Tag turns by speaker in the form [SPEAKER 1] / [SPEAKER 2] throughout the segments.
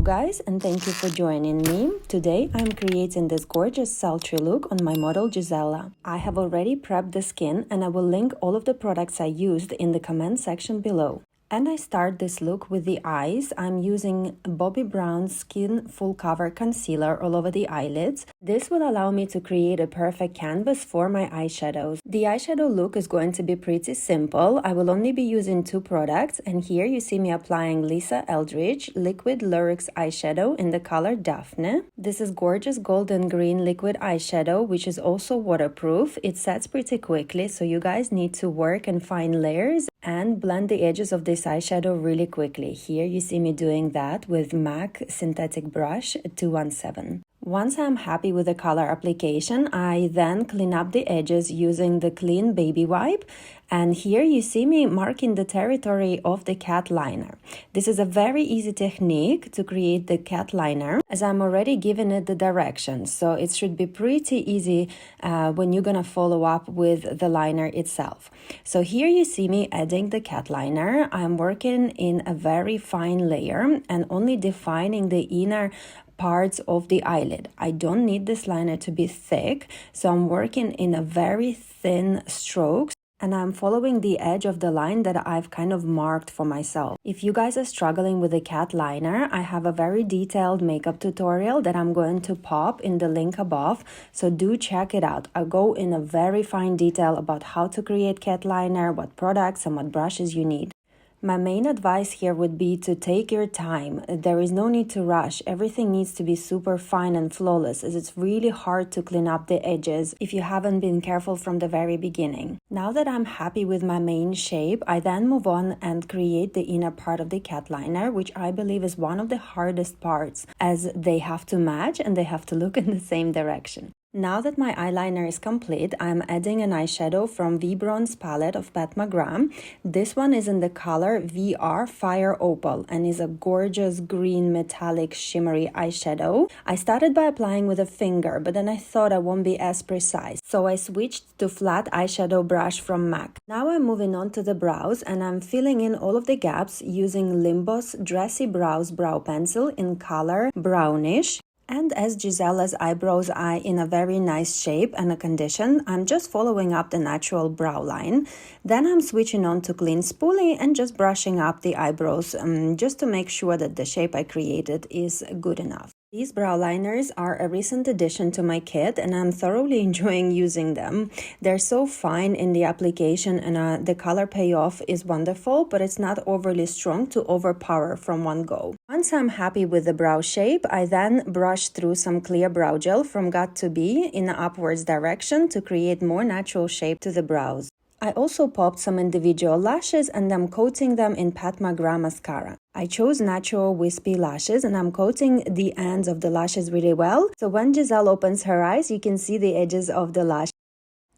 [SPEAKER 1] guys, and thank you for joining me. Today I'm creating this gorgeous sultry look on my model Gisela. I have already prepped the skin and I will link all of the products I used in the comment section below. And I start this look with the eyes. I'm using Bobbi Brown's Skin Full Cover Concealer all over the eyelids. This will allow me to create a perfect canvas for my eyeshadows. The eyeshadow look is going to be pretty simple. I will only be using 2 products, and here you see me applying Lisa Eldridge Liquid Lyrics eyeshadow in the color Daphne. This is gorgeous golden green liquid eyeshadow, which is also waterproof. It sets pretty quickly, so you guys need to work and find layers and blend the edges of this eyeshadow really quickly. Here you see me doing that with MAC Synthetic Brush 217. Once I'm happy with the color application, I then clean up the edges using the clean baby wipe. And here you see me marking the territory of the cat liner. This is a very easy technique to create the cat liner, as I'm already giving it the directions. So it should be pretty easy when you're gonna follow up with the liner itself. So here you see me adding the cat liner. I'm working in a very fine layer and only defining the inner parts of the eyelid. I don't need this liner to be thick, so I'm working in a very thin strokes, and I'm following the edge of the line that I've kind of marked for myself. If you guys are struggling with the cat liner, I have a very detailed makeup tutorial that I'm going to pop in the link above, so do check it out. I go in a very fine detail about how to create cat liner, what products and what brushes you need. My main advice here would be to take your time. There is no need to rush. Everything needs to be super fine and flawless, as it's really hard to clean up the edges if you haven't been careful from the very beginning. Now that I'm happy with my main shape, I then move on and create the inner part of the cat liner, which I believe is one of the hardest parts, as they have to match and they have to look in the same direction. Now that my eyeliner is complete, I'm adding an eyeshadow from V Bronze palette of Pat McGrath. This one is in the color VR Fire Opal and is a gorgeous green metallic shimmery eyeshadow. I started by applying with a finger, but then I thought I won't be as precise, so I switched to flat eyeshadow brush from MAC. Now I'm moving on to the brows, and I'm filling in all of the gaps using Limbos Dressy Brows Brow Pencil in color Brownish. And as Gisela's eyebrows are in a very nice shape and a condition, I'm just following up the natural brow line. Then I'm switching on to clean spoolie and just brushing up the eyebrows just to make sure that the shape I created is good enough. These brow liners are a recent addition to my kit, and I'm thoroughly enjoying using them. They're so fine in the application, and the color payoff is wonderful, but it's not overly strong to overpower from one go. Once I'm happy with the brow shape, I then brush through some clear brow gel from Got2b in the upwards direction to create more natural shape to the brows. I also popped some individual lashes and I'm coating them in Pat McGrath mascara. I chose natural wispy lashes and I'm coating the ends of the lashes really well, so when Giselle opens her eyes, you can see the edges of the lash.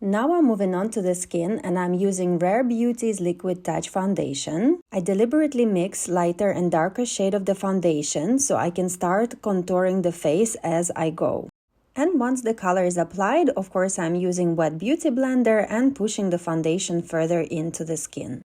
[SPEAKER 1] Now I'm moving on to the skin, and I'm using Rare Beauty's Liquid Touch Foundation. I deliberately mix lighter and darker shade of the foundation so I can start contouring the face as I go. And once the color is applied, of course, I'm using Wet Beauty Blender and pushing the foundation further into the skin.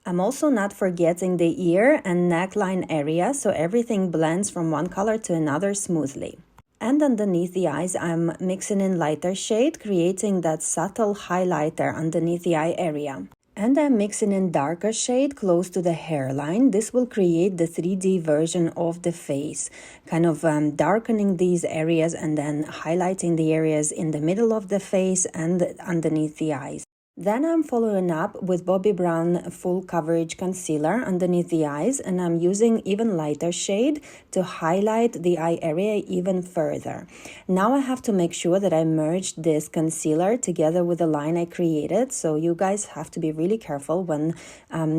[SPEAKER 1] I'm also not forgetting the ear and neckline area, so everything blends from one color to another smoothly. And underneath the eyes, I'm mixing in lighter shade, creating that subtle highlighter underneath the eye area. And I'm mixing in darker shade close to the hairline. This will create the 3D version of the face, kind of darkening these areas and then highlighting the areas in the middle of the face and underneath the eyes. Then I'm following up with Bobbi Brown Full Coverage Concealer underneath the eyes, and I'm using even lighter shade to highlight the eye area even further. Now I have to make sure that I merged this concealer together with the line I created, so you guys have to be really careful when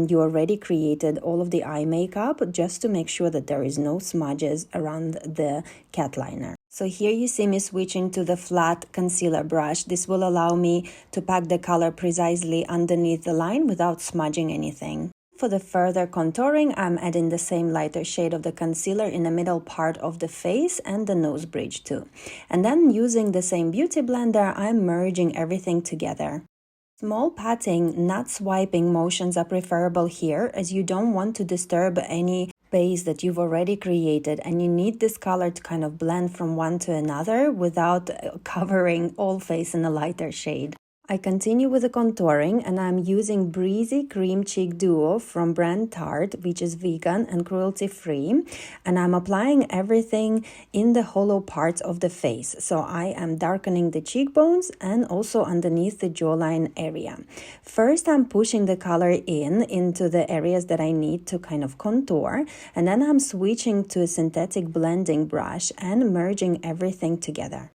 [SPEAKER 1] you already created all of the eye makeup, just to make sure that there is no smudges around the cat liner. So here you see me switching to the flat concealer brush. This will allow me to pack the color precisely underneath the line without smudging anything. For the further contouring, I'm adding the same lighter shade of the concealer in the middle part of the face and the nose bridge too. And then using the same beauty blender, I'm merging everything together. Small patting, not swiping motions are preferable here, as you don't want to disturb any base that you've already created, and you need this color to kind of blend from one to another without covering all face in a lighter shade. I continue with the contouring, and I'm using Breezy Cream Cheek Duo from brand Tarte, which is vegan and cruelty-free, and I'm applying everything in the hollow parts of the face. So I am darkening the cheekbones and also underneath the jawline area. First, I'm pushing the color into the areas that I need to kind of contour, and then I'm switching to a synthetic blending brush and merging everything together.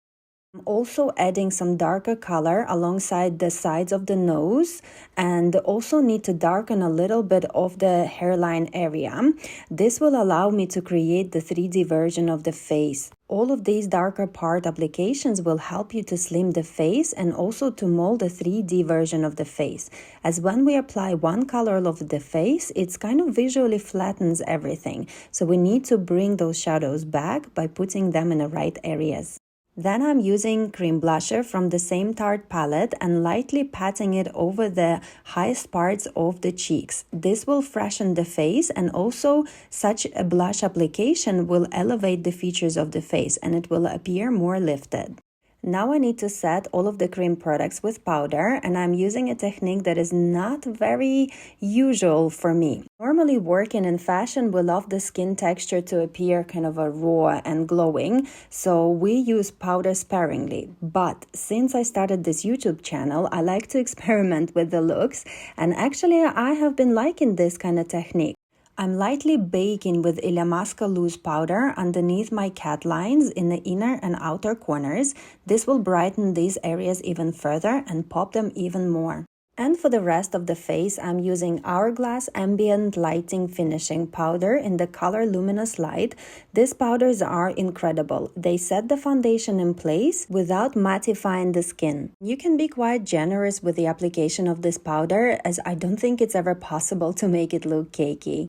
[SPEAKER 1] I'm also adding some darker color alongside the sides of the nose, and also need to darken a little bit of the hairline area. This will allow me to create the 3D version of the face. All of these darker part applications will help you to slim the face and also to mold a 3D version of the face. As when we apply one color of the face, it's kind of visually flattens everything. So we need to bring those shadows back by putting them in the right areas. Then I'm using cream blusher from the same Tarte palette and lightly patting it over the highest parts of the cheeks. This will freshen the face, and also such a blush application will elevate the features of the face and it will appear more lifted. Now I need to set all of the cream products with powder, and I'm using a technique that is not very usual for me. Normally working in fashion, we love the skin texture to appear kind of a raw and glowing, so we use powder sparingly. But since I started this YouTube channel, I like to experiment with the looks, and actually I have been liking this kind of technique. I'm lightly baking with Illamasqua loose powder underneath my cat lines in the inner and outer corners. This will brighten these areas even further and pop them even more. And for the rest of the face, I'm using Hourglass Ambient Lighting Finishing Powder in the color Luminous Light. These powders are incredible. They set the foundation in place without mattifying the skin. You can be quite generous with the application of this powder, as I don't think it's ever possible to make it look cakey.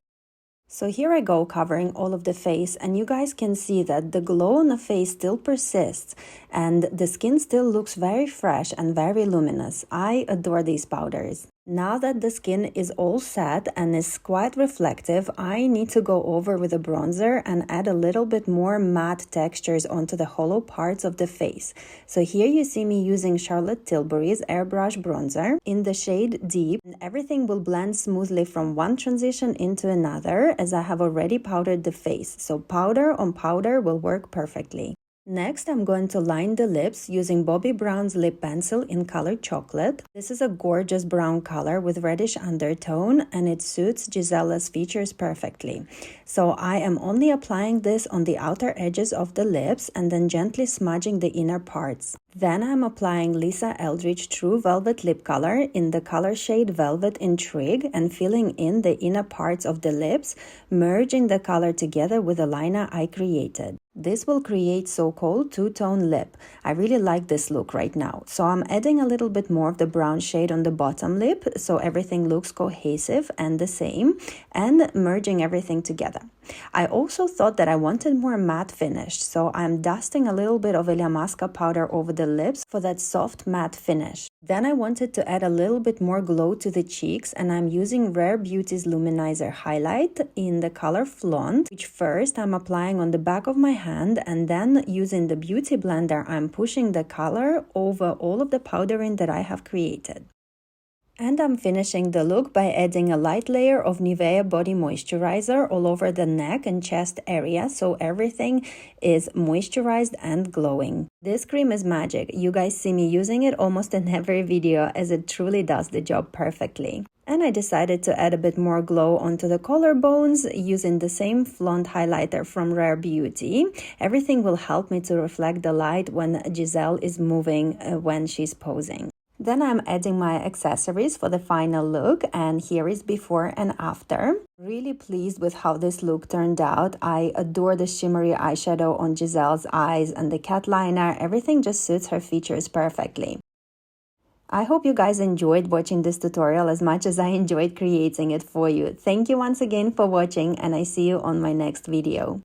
[SPEAKER 1] So here I go covering all of the face, and you guys can see that the glow on the face still persists and the skin still looks very fresh and very luminous. I adore these powders. Now that the skin is all set and is quite reflective, I need to go over with a bronzer and add a little bit more matte textures onto the hollow parts of the face. So here you see me using Charlotte Tilbury's Airbrush Bronzer in the shade Deep, and everything will blend smoothly from one transition into another as I have already powdered the face. So powder on powder will work perfectly. Next, I'm going to line the lips using Bobbi Brown's lip pencil in color Chocolate. This is a gorgeous brown color with reddish undertone, and it suits Gisella's features perfectly. So I am only applying this on the outer edges of the lips and then gently smudging the inner parts. Then I'm applying Lisa Eldridge True Velvet Lip Color in the color shade Velvet Intrigue and filling in the inner parts of the lips, merging the color together with the liner I created. This will create so-called two-tone lip. I really like this look right now. So I'm adding a little bit more of the brown shade on the bottom lip so everything looks cohesive and the same, and merging everything together. I also thought that I wanted more matte finish, so I'm dusting a little bit of Illamasqua powder over the lips for that soft matte finish. Then I wanted to add a little bit more glow to the cheeks, and I'm using Rare Beauty's Luminizer Highlight in the color Flaunt, which first I'm applying on the back of my hand, and then using the Beauty Blender I'm pushing the color over all of the powdering that I have created. And I'm finishing the look by adding a light layer of Nivea Body Moisturizer all over the neck and chest area, so everything is moisturized and glowing. This cream is magic. You guys see me using it almost in every video, as it truly does the job perfectly. And I decided to add a bit more glow onto the collarbones using the same Flaunt highlighter from Rare Beauty. Everything will help me to reflect the light when Giselle is moving when she's posing. Then I'm adding my accessories for the final look, and here is before and after. Really pleased with how this look turned out. I adore the shimmery eyeshadow on Giselle's eyes and the cat liner. Everything just suits her features perfectly. I hope you guys enjoyed watching this tutorial as much as I enjoyed creating it for you. Thank you once again for watching, and I see you on my next video.